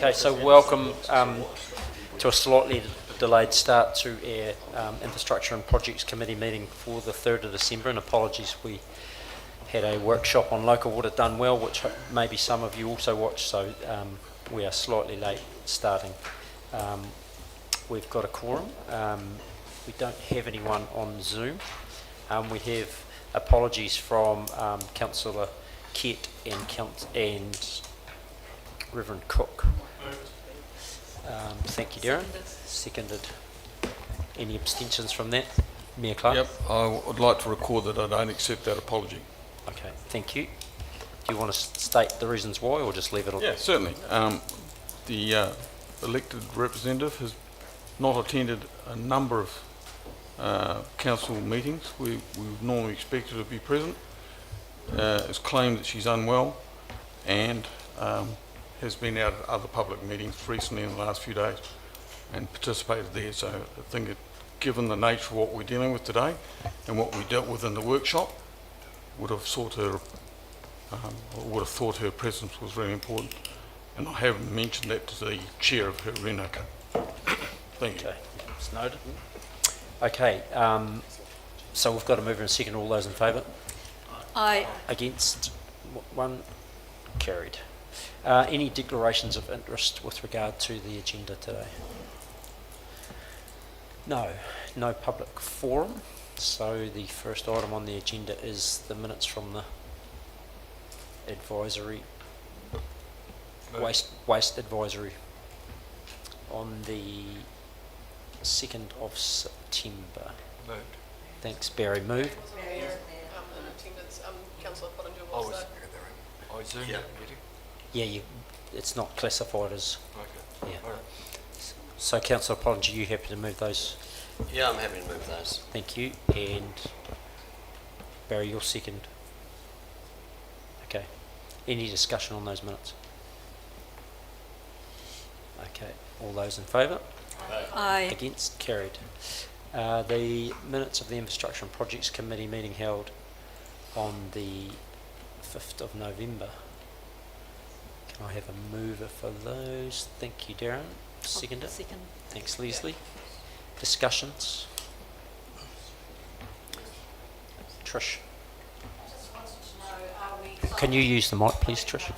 Okay, so welcome to a slightly delayed start to our Infrastructure and Projects Committee meeting for the 3rd of December, and apologies, we had a workshop on local water done well, which maybe some of you also watched, so we are slightly late starting. We've got a quorum. We don't have anyone on Zoom. We have apologies from Councillor Kett and Reverend Cook. Thank you, Darren. Seconded. Any abstentions from that? Mayor Clark? Yep, I would like to record that I don't accept that apology. Okay, thank you. Do you want to state the reasons why, or just leave it on? Yeah, certainly. The elected representative has not attended a number of council meetings. We would normally expect her to be present. Has claimed that she's unwell and has been out at other public meetings recently in the last few days and participated there. So I think given the nature of what we're dealing with today and what we dealt with in the workshop, would have thought her presence was really important, and I haven't mentioned that to the chair of her Renaka. Thank you. Okay, it's noted. Okay, so we've got a mover and a second. All those in favour? Aye. Against? One. Carried. Any declarations of interest with regard to the agenda today? No public forum. So the first item on the agenda is the minutes from the advisory, waste advisory on the 2nd of September. Moved. Thanks, Barry. Move. Councillor Pottinger was I zoomed Yeah. that meeting. Yeah, it's not classified as. Okay. Yeah. All right. So, Councillor Pottinger, you happy to move those? Yeah, I'm happy to move those. Thank you. And Barry, you're second. Okay. Any discussion on those minutes? Okay. All those in favour? Aye. Against? Carried. The minutes of the Infrastructure and Projects Committee meeting held on the 5th of November. Can I have a mover for those? Thank you, Darren. Seconder? Second. Thanks, Leslie. Discussions? Trish? Can you use the mic, please, Trish?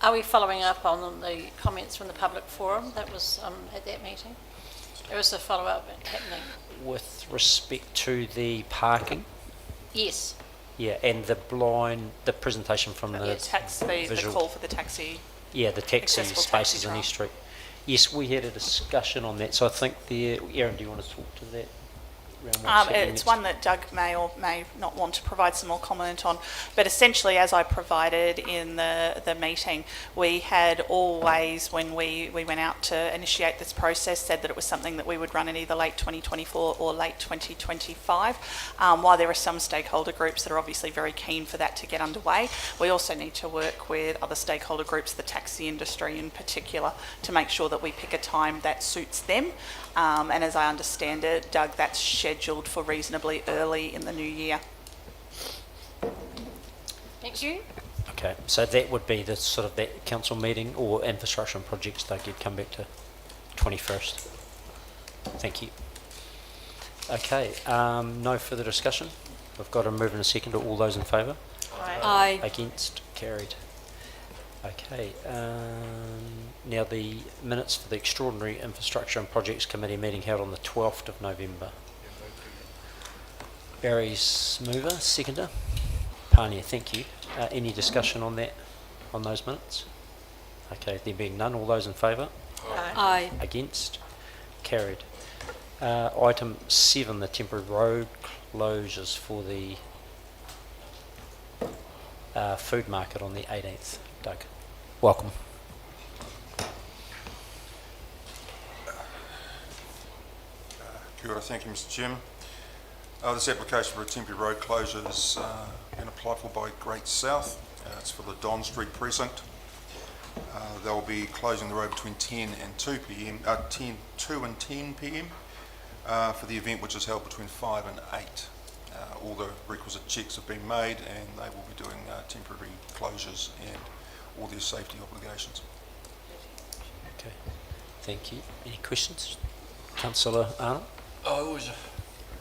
Are we following up on the comments from the public forum that was at that meeting? There was a follow-up happening. With respect to the parking? Yes. Yeah, and the presentation from the the visual. call for the taxi. Yeah, the taxi accessible spaces taxi on drive. East Street. Yes, we had a discussion on that. So I think Erin, do you want to talk to that? Around what's happening It's next? one that Doug may or may not want to provide some more comment on, but essentially, as I provided in the meeting, we had always, when we went out to initiate this process, said that it was something that we would run in either late 2024 or late 2025. While there are some stakeholder groups that are obviously very keen for that to get underway, we also need to work with other stakeholder groups, the taxi industry in particular, to make sure that we pick a time that suits them. And as I understand it, Doug, that's scheduled for reasonably early in the new year. Thank you. Okay, so that would be the sort of that council meeting or infrastructure and projects that you'd come back to 21st. Thank you. Okay, no further discussion. We've got a move and a second. All those in favour? Aye. Against? Carried. Okay, now the minutes for the Extraordinary Infrastructure and Projects Committee meeting held on the 12th of November. Barry's mover, seconder. Pania, thank you. Any discussion on that, on those minutes? Okay, there being none, all those in favour? Aye. Against? Carried. Item 7, the temporary road closures for the food market on the 18th. Doug, welcome. Kia ora, thank you, Mr. Chairman. This application for a temporary road closure has been applied for by Great South. It's for the Don Street precinct. They'll be closing the road between 2 and 10 p.m. For the event, which is held between 5 and 8. All the requisite checks have been made, and they will be doing temporary closures and all their safety obligations. Okay, thank you. Any questions? Councillor Arnold? I always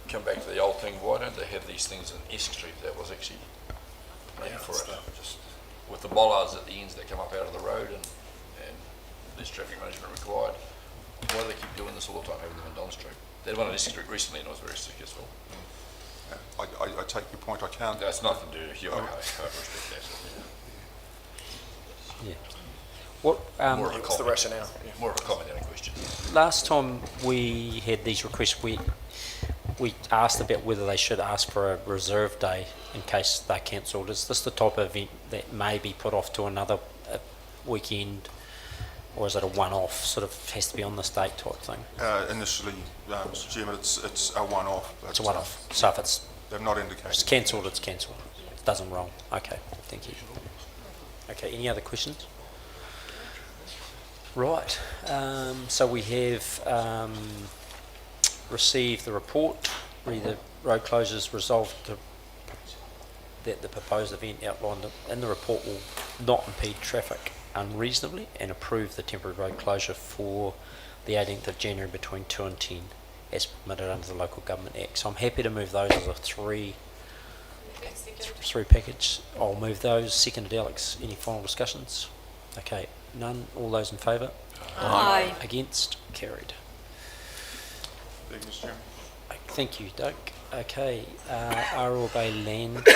come back to the old thing, why don't they have these things in S Street? That was actually made for it. Just with the bollards at the ends that come up out of the road and less traffic management required. Why do they keep doing this all the time, having them in Don Street? They had one in S Street recently and it was very successful. I take your point, I can't. That's nothing to do with you, I respect that. Yeah. What, More of a What's the comment. rationale? More of a comment than a question. last time we had these requests, we asked about whether they should ask for a reserve day in case they're cancelled. Is this the type of event that may be put off to another weekend, or is it a one-off, sort of has to be on this date type thing? Initially, Mr Chairman, it's a one-off. but, It's a one-off. So if it's They've not indicated. cancelled, it's cancelled. It doesn't roll. Okay, thank you. Okay, any other questions? Right, so we have received the report, read the road closures resolved that the proposed event outlined in the report will not impede traffic unreasonably, and approve the temporary road closure for the 18th of January between 2 and 10 as permitted under the Local Government Act. So I'm happy to move those as a three package. I'll move those. Seconded, Alex. Any final discussions? Okay, none. All those in favour? Aye. Against? Carried. Thank you, Mr Chairman. Thank you, Doug. Okay, Aroa Bay land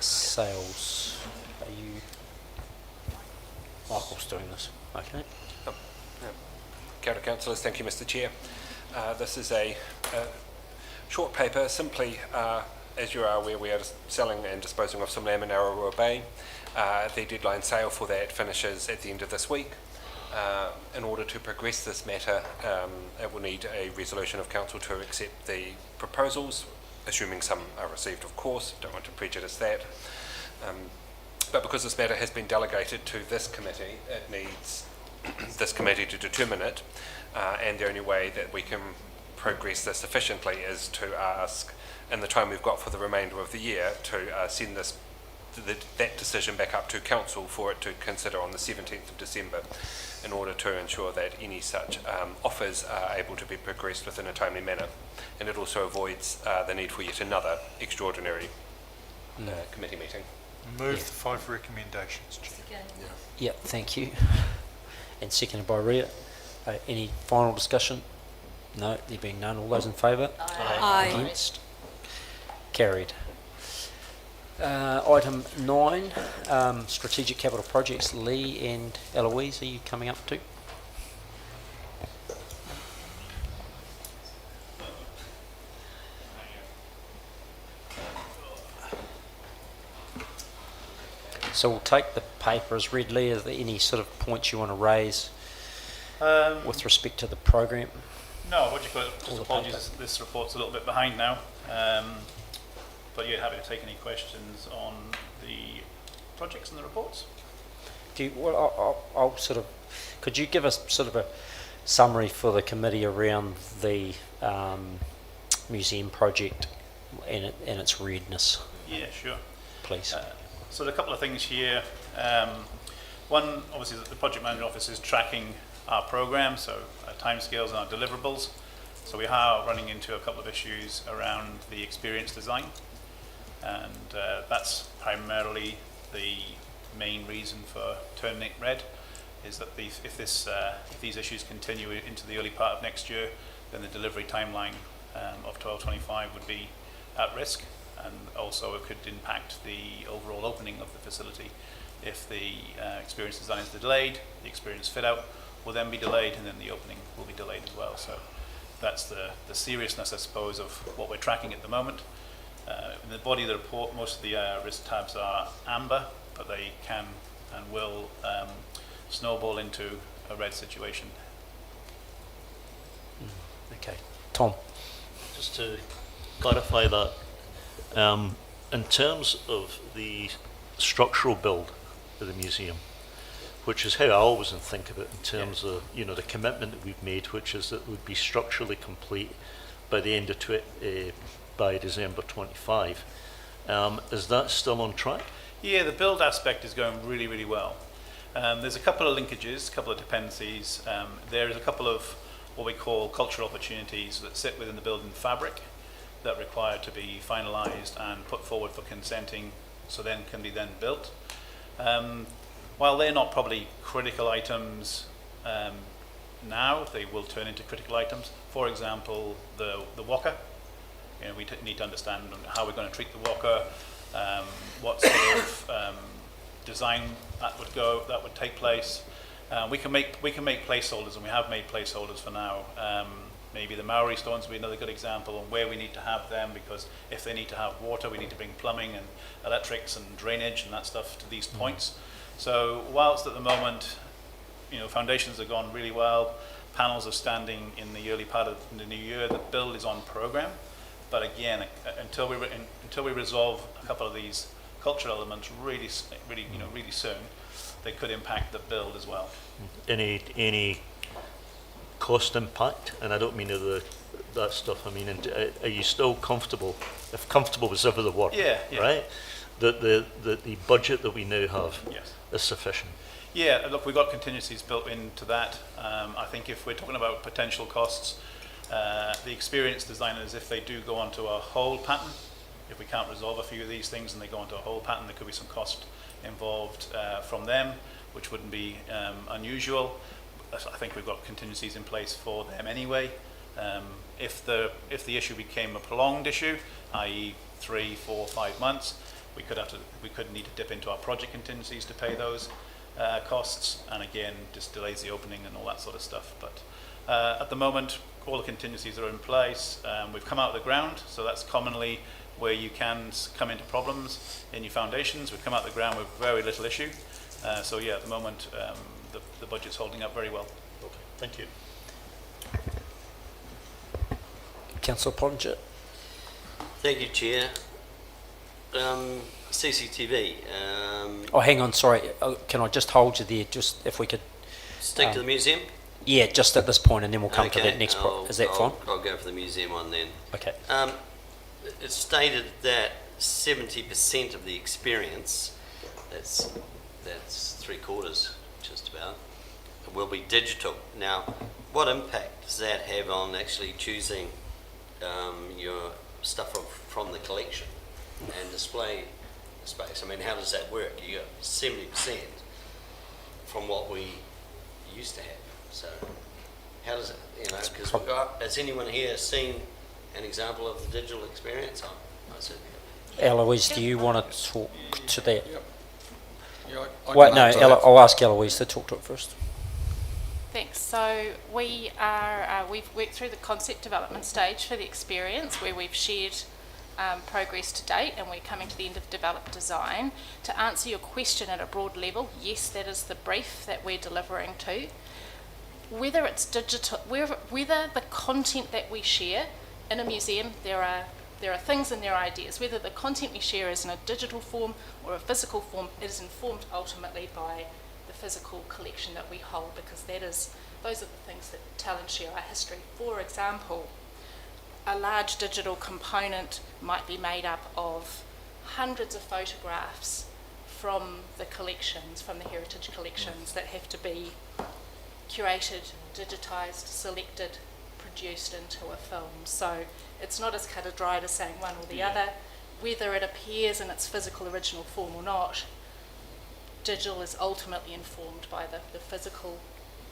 sales. Are you... Michael's doing this. Okay. Kia ora, councillors. Thank you, Mr Chair. This is a short paper. Simply, as you are aware, we are selling and disposing of some land in Aroa Bay. The deadline sale for that finishes at the end of this week. In order to progress this matter, it will need a resolution of council to accept the proposals, assuming some are received, of course. Don't want to prejudice that. But because this matter has been delegated to this committee, it needs this committee to determine it, and the only way that we can progress this efficiently is to ask, in the time we've got for the remainder of the year, to send that decision back up to council for it to consider on the 17th of December, in order to ensure that any such offers are able to be progressed within a timely manner. And it also avoids the need for yet another extraordinary committee meeting. Move the 5 recommendations, Chair. Yeah, thank you. And seconded by Rhea. Any final discussion? No, there being none. All those in favour? Aye. Against? Carried. Item 9, strategic capital projects. Lee and Eloise, are you coming up too? So we'll take the paper as read. Lee, are there any sort of points you want to raise with respect to the program? No, what do you call it? All Just the apologies, paper. this report's a little bit behind now. But you're happy to take any questions on the projects and the reports? I'll sort of, could you give us sort of a summary for the committee around the museum project and its readiness, Yeah, sure. please? So there are a couple of things here. One, obviously, the project management office is tracking our program, so our timescales and our deliverables. So we are running into a couple of issues around the experience design, and that's primarily the main reason for turning it red. Is that if these issues continue into the early part of next year, then the delivery timeline of 12/25 would be at risk, and also it could impact the overall opening of the facility. If the experience design is delayed, the experience fit out will then be delayed, and then the opening will be delayed as well. So that's the seriousness, I suppose, of what we're tracking at the moment. In the body of the report, most of the risk tabs are amber, but they can and will snowball into a red situation. Okay, Tom. Just to clarify that, in terms of the structural build of the museum, which is how I always think of it in terms of, you know, the commitment that we've made, which is that it would be structurally complete by the end of by December 25. Is that still on track? Yeah, the build aspect is going really, really well. There's a couple of linkages, a couple of dependencies. There is a couple of what we call cultural opportunities that sit within the building fabric that require to be finalised and put forward for consenting, so then can be then built. While they're not probably critical items now, they will turn into critical items. For example, the walker. You know, we need to understand how we're going to treat the walker, what sort of design that would take place. We can make placeholders, and we have made placeholders for now. Maybe the Maori stones would be another good example on where we need to have them, because if they need to have water, we need to bring plumbing and electrics and drainage and that stuff to these points. So whilst at the moment, you know, foundations have gone really well, panels are standing in the early part of the new year, the build is on program. But again, until we resolve a couple of these cultural elements really soon, they could impact the build as well. Any cost impact? And I don't mean that stuff. I mean, are you still comfortable? If comfortable was ever the word, yeah. Right? That the budget that we now have is sufficient. Yeah, look, we've got contingencies built into that. I think if we're talking about potential costs, the experienced designers, if they do go onto a whole pattern, if we can't resolve a few of these things and they go onto a whole pattern, there could be some cost involved from them, which wouldn't be unusual. I think we've got contingencies in place for them anyway. If the issue became a prolonged issue, i.e. 3, 4, 5 months, we could need to dip into our project contingencies to pay those costs, and again, just delays the opening and all that sort of stuff. But at the moment, all the contingencies are in place. We've come out of the ground, so that's commonly where you can come into problems in your foundations. We've come out of the ground with very little issue. So yeah, at the moment, the budget's holding up very well. Okay, thank you. Councillor Pottinger. Thank you, Chair. CCTV. Oh, hang on, sorry. Can I just hold you there? Just if we could. Stick to the museum? Yeah, just at this point, and then we'll come to that next. Is that fine? I'll go for the museum one then. Okay. It's stated that 70% of the experience, that's 3/4, just about, will be digital. Now, what impact does that have on actually choosing your stuff from the collection and display space? I mean, how does that work? You got 70% from what we used to have. So, how does it, because has anyone here seen an example of the digital experience? I certainly have. Eloise, do you want to talk to that? Yep. Yeah, I Wait, can no, answer that. I'll ask Eloise to talk to it first. Thanks. So we've worked through the concept development stage for the experience, where we've shared progress to date, and we're coming to the end of developed design. To answer your question at a broad level, yes, that is the brief that we're delivering to. Whether it's digital, whether the content that we share in a museum, there are things and there are ideas. Whether the content we share is in a digital form or a physical form, it is informed ultimately by the physical collection that we hold, because those are the things that tell and share our history. For example, a large digital component might be made up of hundreds of photographs from the collections, from the heritage collections, that have to be curated, digitised, selected, produced into a film. So it's not as cut and dried as saying one or the other. Whether it appears in its physical original form or not, digital is ultimately informed by the physical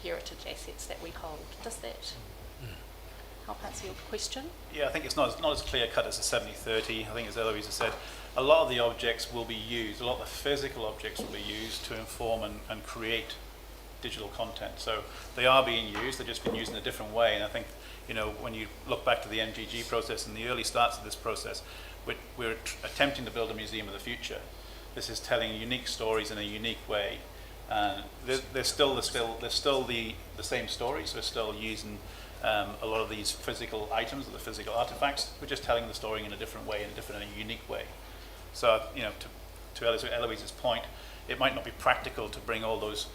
heritage assets that we hold. Does that help answer your question? Yeah, I think it's not as clear cut as the 70-30. I think, as Eloise has said, a lot of the objects will be used, a lot of the physical objects will be used to inform and create digital content. So they are being used, they've just been used in a different way. And I think, when you look back to the MGG process and the early starts of this process, we're attempting to build a museum of the future. This is telling unique stories in a unique way. There's still the same stories. We're still using a lot of these physical items, or the physical artifacts. We're just telling the story in a different way, in a unique way. So, to Eloise's point, it might not be practical to bring all those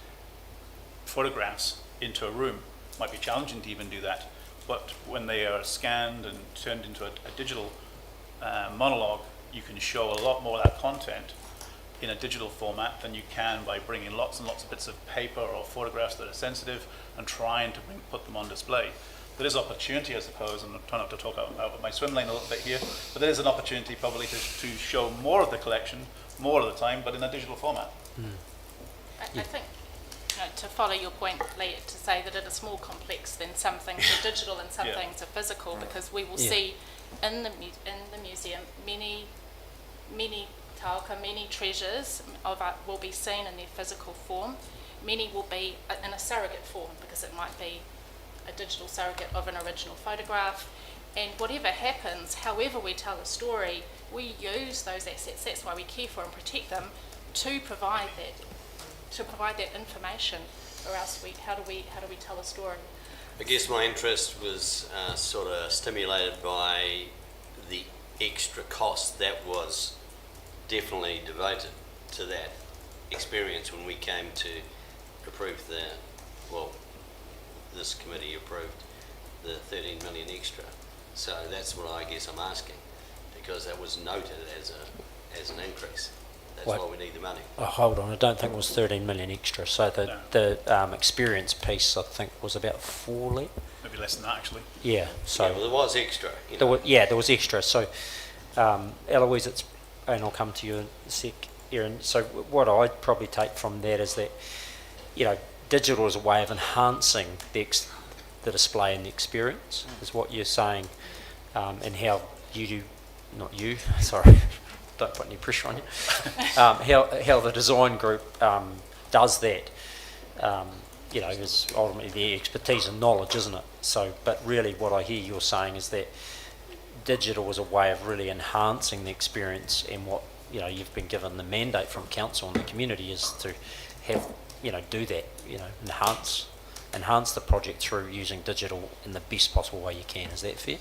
photographs into a room. It might be challenging to even do that. But when they are scanned and turned into a digital monologue, you can show a lot more of that content in a digital format than you can by bringing lots and lots of bits of paper or photographs that are sensitive and trying to put them on display. There is opportunity, I suppose, and I'm trying not to talk out of my swim lane a little bit here, but there is an opportunity probably to show more of the collection, more of the time, but in a digital format. I think, to follow your point, Lee, to say that it is more complex than some things are digital and some Yeah. things are physical, because we will Yeah. see in the museum many taoka, many treasures of art will be seen in their physical form. Many will be in a surrogate form, because it might be a digital surrogate of an original photograph. And whatever happens, however we tell a story, we use those assets. That's why we care for and protect them, to provide that information, or else how do we tell a story? I guess my interest was sort of stimulated by the extra cost that was definitely devoted to that experience when we came to approve this committee approved the 13 million extra. So that's what I guess I'm asking, because that was noted as an increase. That's What? why we need the money. Oh, hold on, I don't think it was 13 million extra. So the experience piece, I think, was about 4 lit. Maybe less than that, actually. Yeah, so Yeah, well, there was extra. You there know. there was extra. So Eloise, and I'll come to you in a sec, Erin. So what I'd probably take from that is that, digital is a way of enhancing the display and the experience, is what you're saying, and how not you, sorry, don't put any pressure on you, how the design group does that, is ultimately their expertise and knowledge, isn't it? So, but really what I hear you're saying is that digital is a way of really enhancing the experience, and what, you've been given the mandate from council and the community is to have, do that, enhance the project through using digital in the best possible way you can. Is that fair?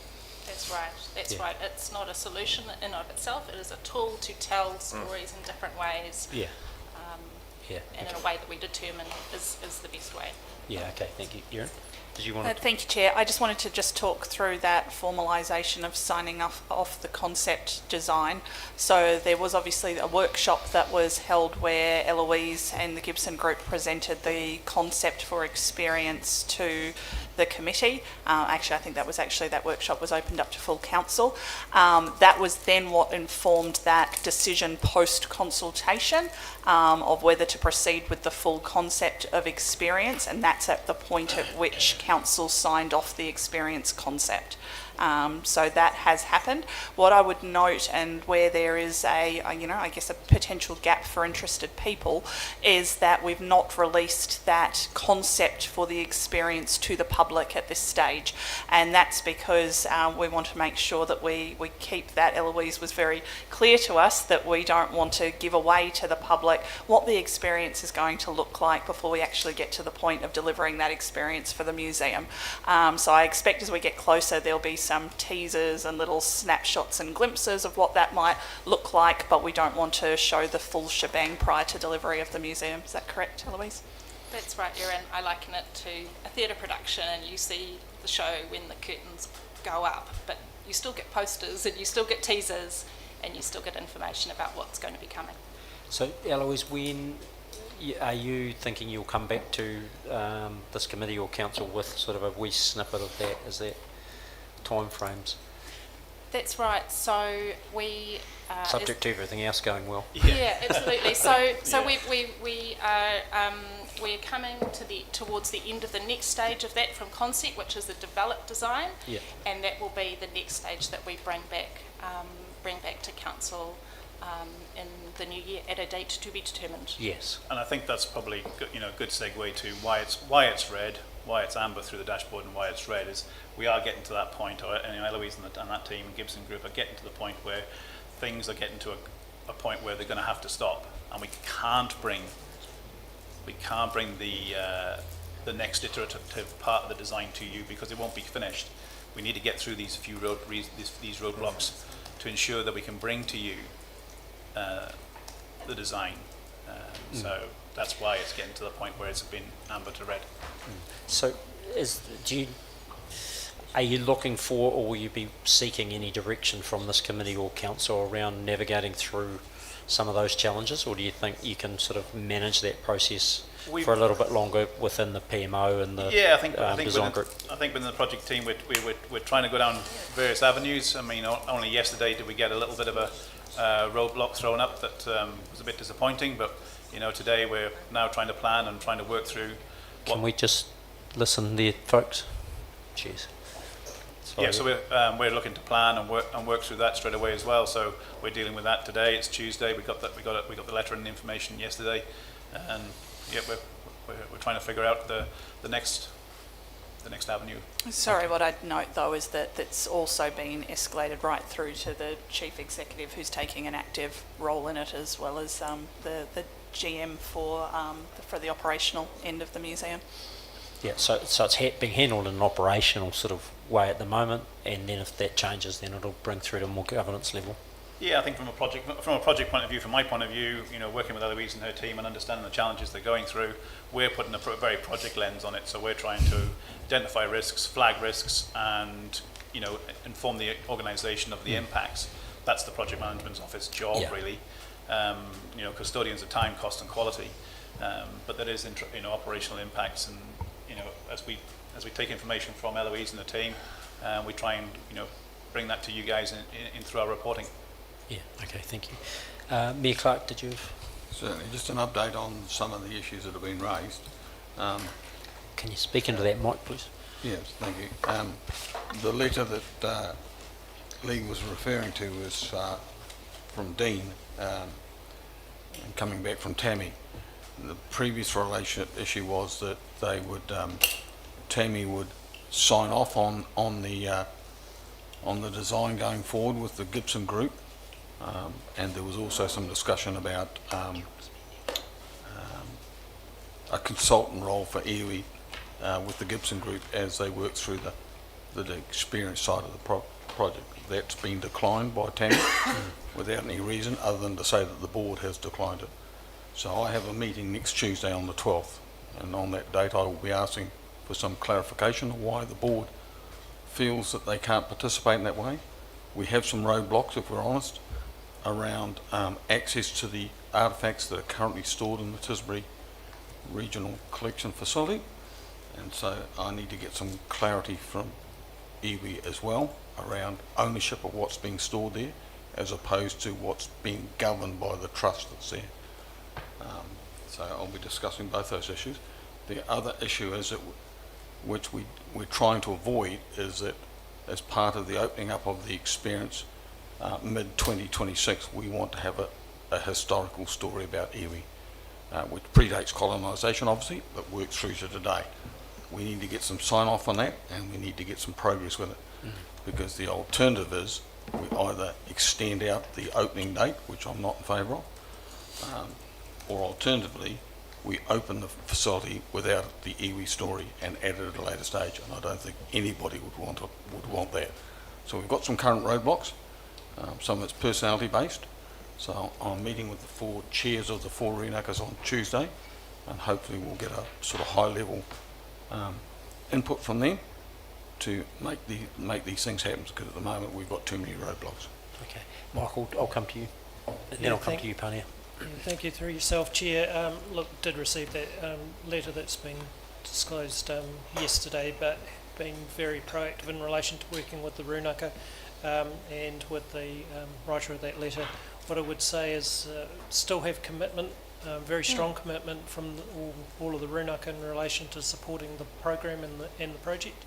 That's right. That's Yeah. right. It's not a solution in of itself. It is a tool to tell stories in different ways, Yeah. Yeah. and in a way that we determine is the best way. Yeah. Okay. Thank you, Erin. Did you want to? Thank you, Chair. I just wanted to talk through that formalisation of signing off the concept design. So there was obviously a workshop that was held where Eloise and the Gibson Group presented the concept for experience to the committee. Actually, I think that workshop was opened up to full council. That was then what informed that decision post-consultation of whether to proceed with the full concept of experience, and that's at the point at which council signed off the experience concept. So that has happened. What I would note, and where there is a potential gap for interested people, is that we've not released that concept for the experience to the public at this stage. And that's because we want to make sure that we keep that. Eloise was very clear to us that we don't want to give away to the public what the experience is going to look like before we actually get to the point of delivering that experience for the museum. So I expect as we get closer, there'll be some teasers and little snapshots and glimpses of what that might look like, but we don't want to show the full shebang prior to delivery of the museum. Is that correct, Eloise? That's right, Erin. I liken it to a theatre production, and you see the show when the curtains go up, but you still get posters and you still get teasers and you still get information about what's going to be coming. So, Eloise, when are you thinking you'll come back to this committee or council with sort of a wee snippet of that? Is that time frames? That's right. So we Subject to everything else going well. Yeah, absolutely. So Yeah. we're coming towards the end of the next stage of that from concept, which is the developed design, Yeah. and that will be the next stage that we bring back to council in the new year at a date to be determined. Yes. And I think that's probably a good segue to why it's red, why it's amber through the dashboard, and why it's red is we are getting to that point, and Eloise and that team, Gibson Group, are getting to the point where things are getting to a point where they're going to have to stop, and we can't bring the next iterative part of the design to you because it won't be finished. We need to get through these these roadblocks to ensure that we can bring to you the design. So that's why it's getting to the point where it's been amber to red. So, are you looking for, or will you be seeking any direction from this committee or council around navigating through some of those challenges, or do you think you can sort of manage that process for a little bit longer within the PMO and the Yeah, I think design within, group? I think within the project team, we're trying to go down various avenues. I mean, only yesterday did we get a little bit of a roadblock thrown up that was a bit disappointing, but you know, today we're now trying to plan and trying to work through. Can we just listen there, folks? Cheers. Yeah, so we're looking to plan and work through that straight away as well. So we're dealing with that today. It's Tuesday. We got the letter and the information yesterday, and yeah, we're trying to figure out the next avenue. Sorry, what I'd note though is that it's also been escalated right through to the chief executive, who's taking an active role in it, as well as the GM for the operational end of the museum. Yeah, so it's being handled in an operational sort of way at the moment, and then if that changes, then it'll bring through to a more governance level. Yeah, I think from a project point of view, from my point of view, you know, working with Eloise and her team and understanding the challenges they're going through, we're putting a very project lens on it. So we're trying to identify risks, flag risks, and you know, inform the organisation of the impacts. That's the project management office job, really. You know, custodians of time, cost, and quality. But there is, you know, operational impacts, and you know, as we take information from Eloise and the team, we try and, you know, bring that to you guys in through our reporting. Yeah, okay, thank you. Mayor Clark, did you have... Certainly, just an update on some of the issues that have been raised. Can you speak into that mic, please? Yes, thank you. The letter that Lee was referring to was from Dean, and coming back from Tammy. The previous issue was that they would, Tammy would sign off on the design going forward with the Gibson Group, and there was also some discussion about a consultant role for iwi with the Gibson Group as they work through the experience side of the project. That's been declined by Tammy without any reason other than to say that the board has declined it. So I have a meeting next Tuesday on the 12th, and on that date I will be asking for some clarification of why the board feels that they can't participate in that way. We have some roadblocks, if we're honest, around access to the artefacts that are currently stored in the Tisbury Regional Collection Facility, and so I need to get some clarity from iwi as well around ownership of what's being stored there, as opposed to what's being governed by the trust that's there. So I'll be discussing both those issues. The other issue is that which we're trying to avoid is that as part of the opening up of the experience mid-2026, we want to have a historical story about iwi, which predates colonisation obviously, but works through to today. We need to get some sign off on that, and we need to get some progress with it, because the alternative is we either extend out the opening date, which I'm not in favour of, or alternatively we open the facility without the iwi story and add it at a later stage, and I don't think anybody would want that. So we've got some current roadblocks. Some of it's personality based, so I'm meeting with the 4 chairs of the 4 Reenakas on Tuesday, and hopefully we'll get a sort of high level input from them to make these things happen, because at the moment we've got too many roadblocks. Okay, Michael, I'll come to you, and then I'll come to you, Pania. Thank you, through yourself, Chair. Look, did receive that letter that's been disclosed yesterday, but been very proactive in relation to working with the Rūnaka and with the writer of that letter. What I would say is still have commitment, very strong commitment from all of the Rūnaka in relation to supporting the program and the project.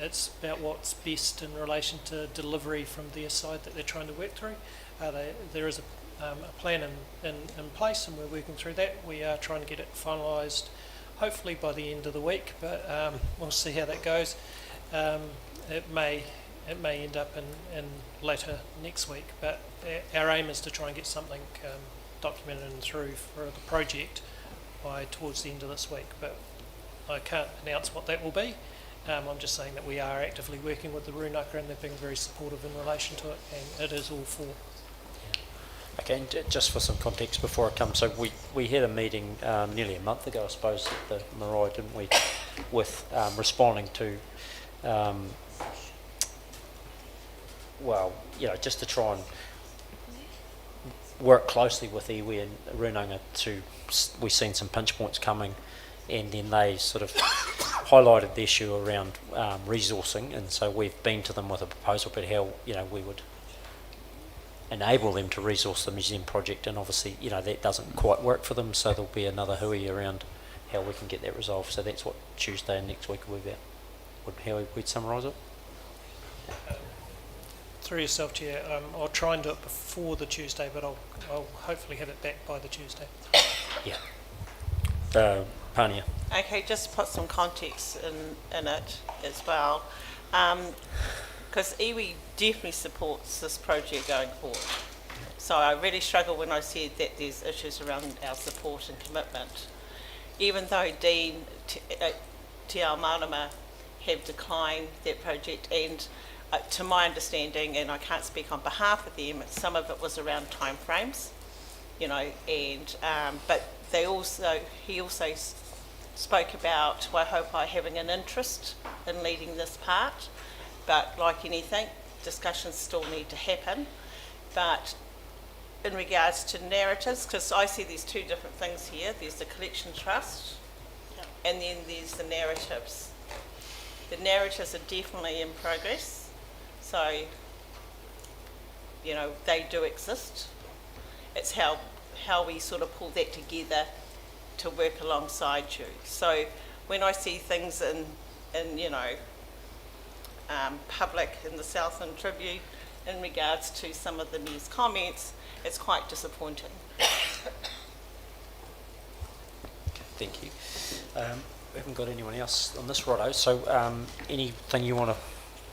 It's about what's best in relation to delivery from their side that they're trying to work through. There is a plan in place, and we're working through that. We are trying to get it finalised hopefully by the end of the week, but we'll see how that goes. It may end up in later next week, but our aim is to try and get something documented and through for the project by towards the end of this week, but I can't announce what that will be. I'm just saying that we are actively working with the Rūnaka, and they've been very supportive in relation to it, and it is all for. Okay, and just for some context before I come, so we had a meeting nearly a month ago, I suppose, at the Marae, didn't we, with responding to well, you know, just to try and work closely with iwi and Runanga we've seen some pinch points coming, and then they sort of highlighted the issue around resourcing, and so we've been to them with a proposal about how, you know, we would enable them to resource the museum project, and obviously, you know, that doesn't quite work for them, so there'll be another hui around how we can get that resolved. So that's what Tuesday and next week will be about. How we'd summarise it. Through yourself, Chair, I'll try and do it before the Tuesday, but I'll hopefully have it back by the Tuesday. Yeah. Pania. Okay, just to put some context in it as well, because iwi definitely supports this project going forward. So I really struggle when I said that there's issues around our support and commitment. Even though Dean Te Ao Marama have declined that project, and to my understanding, and I can't speak on behalf of them, some of it was around timeframes, you know, and but he also spoke about Waihopai having an interest in leading this part, but like anything, discussions still need to happen. But in regards to narratives, because I see there's two different things here, there's the collection trust, and then there's the narratives. The narratives are definitely in progress, so, you know, they do exist. It's how we sort of pull that together to work alongside you. So when I see things in you know, public in the Southland Tribune in regards to some of the mayor's comments, it's quite disappointing. Thank you. We haven't got anyone else on this, righto. So anything you want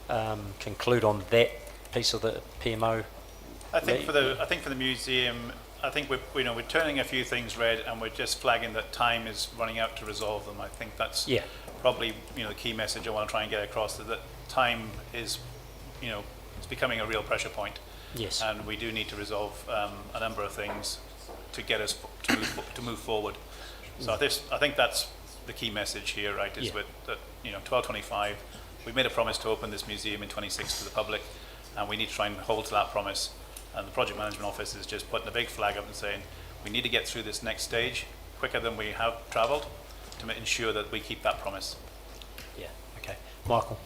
to conclude on that piece of the PMO? I think for the museum, I think we're turning a few things red, and we're just flagging that time is running out to resolve them. I think that's probably, you know, the key message I want to try and get across, that time is, you know, it's becoming a real pressure point. Yes. And we do need to resolve a number of things to get us to move forward. So I think that's the key message here, right? Is with that, you know, 1225, we made a promise to open this museum in 26 to the public, and we need to try and hold to that promise. And the project management office is just putting a big flag up and saying we need to get through this next stage quicker than we have travelled to ensure that we keep that promise. Yeah. Okay. Michael.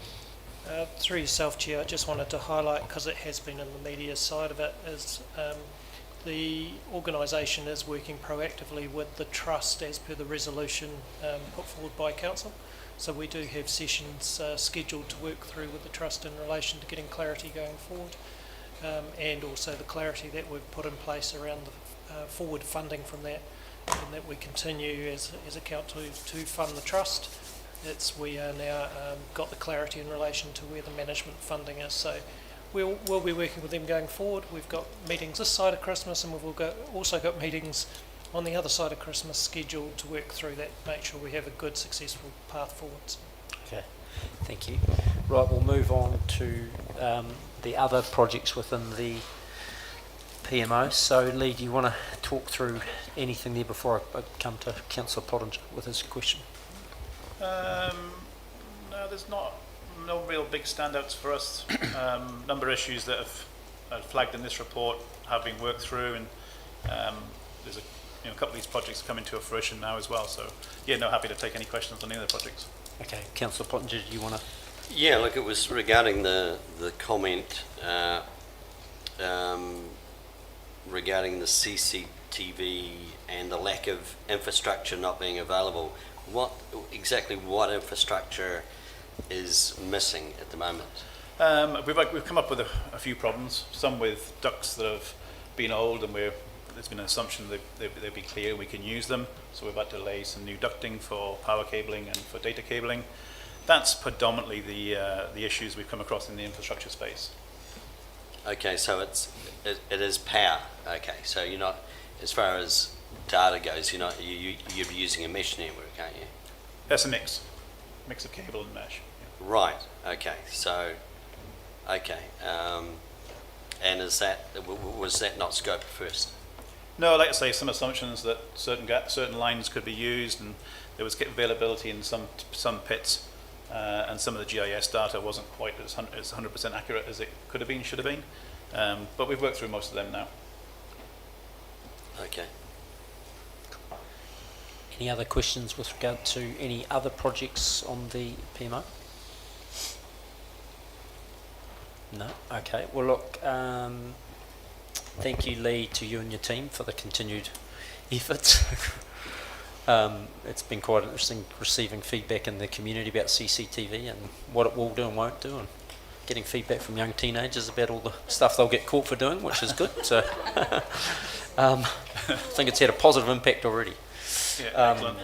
Through yourself, Chair, I just wanted to highlight, because it has been in the media side of it, is the organisation is working proactively with the trust as per the resolution put forward by Council. So we do have sessions scheduled to work through with the trust in relation to getting clarity going forward, and also the clarity that we've put in place around the forward funding from that, and that we continue as a council to fund the trust. We are now got the clarity in relation to where the management funding is. So we'll be working with them going forward. We've got meetings this side of Christmas, and we've also got meetings on the other side of Christmas scheduled to work through that, make sure we have a good, successful path forwards. Okay, thank you. Right, we'll move on to the other projects within the PMO. So Lee, do you want to talk through anything there before I come to Councillor Pottinger with his question? No, there's no real big standouts for us. Number of issues that have flagged in this report have been worked through, and there's a couple of these projects coming to a fruition now as well. So yeah, no, happy to take any questions on any of the projects. Okay, Councillor Pottinger, do you want to? Yeah, look, it was regarding the comment regarding the CCTV and the lack of infrastructure not being available. What infrastructure is missing at the moment? We've come up with a few problems. Some with ducts that have been old, and there's been an assumption that they'll be clear and we can use them. So we've had to lay some new ducting for power cabling and for data cabling. That's predominantly the issues we've come across in the infrastructure space. Okay, so it is power. Okay, so you're not, as far as data goes, you're using a mesh network, aren't you? That's a mix of cable and mesh. Yeah. Right. Okay. So, okay. And was that not scoped first? No, like I say, some assumptions that certain lines could be used, and there was availability in some pits, and some of the GIS data wasn't quite as 100% accurate as it could have been, should have been. But we've worked through most of them now. Okay. Any other questions with regard to any other projects on the PMO? No? Okay. Well, look, thank you, Lee, to you and your team for the continued efforts. It's been quite interesting receiving feedback in the community about CCTV and what it will do and won't do, and getting feedback from young teenagers about all the stuff they'll get caught for doing, which is good. So I think it's had a positive impact already. Yeah, excellent.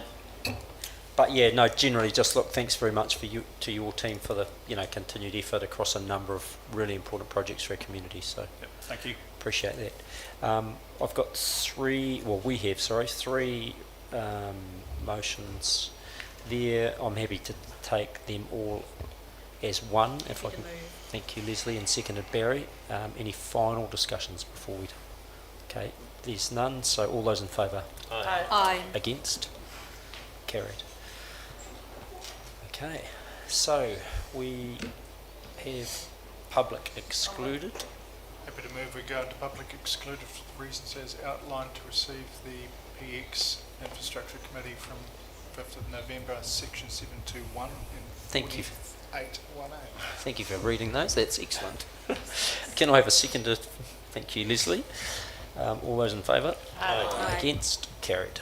But yeah, no, generally just look, thanks very much for you, to your team for the, continued effort across a number of really important projects for our community. So Yep, thank you. appreciate that. I've got three motions there. I'm happy to take them all as one, if I can. Thank you, Leslie, and seconded Barry. Any final discussions before we? Okay, there's none. So all those in favour? Aye. Aye. Against? Carried. Okay, so we have public excluded. Happy to move we go into public excluded for the reasons as outlined to receive the PX Infrastructure Committee from 5th of November, section 721 and Thank you. 4818. Thank you for reading those. That's excellent. Can I have a second? Thank you, Leslie. All those in favour? Aye. Against? Carried.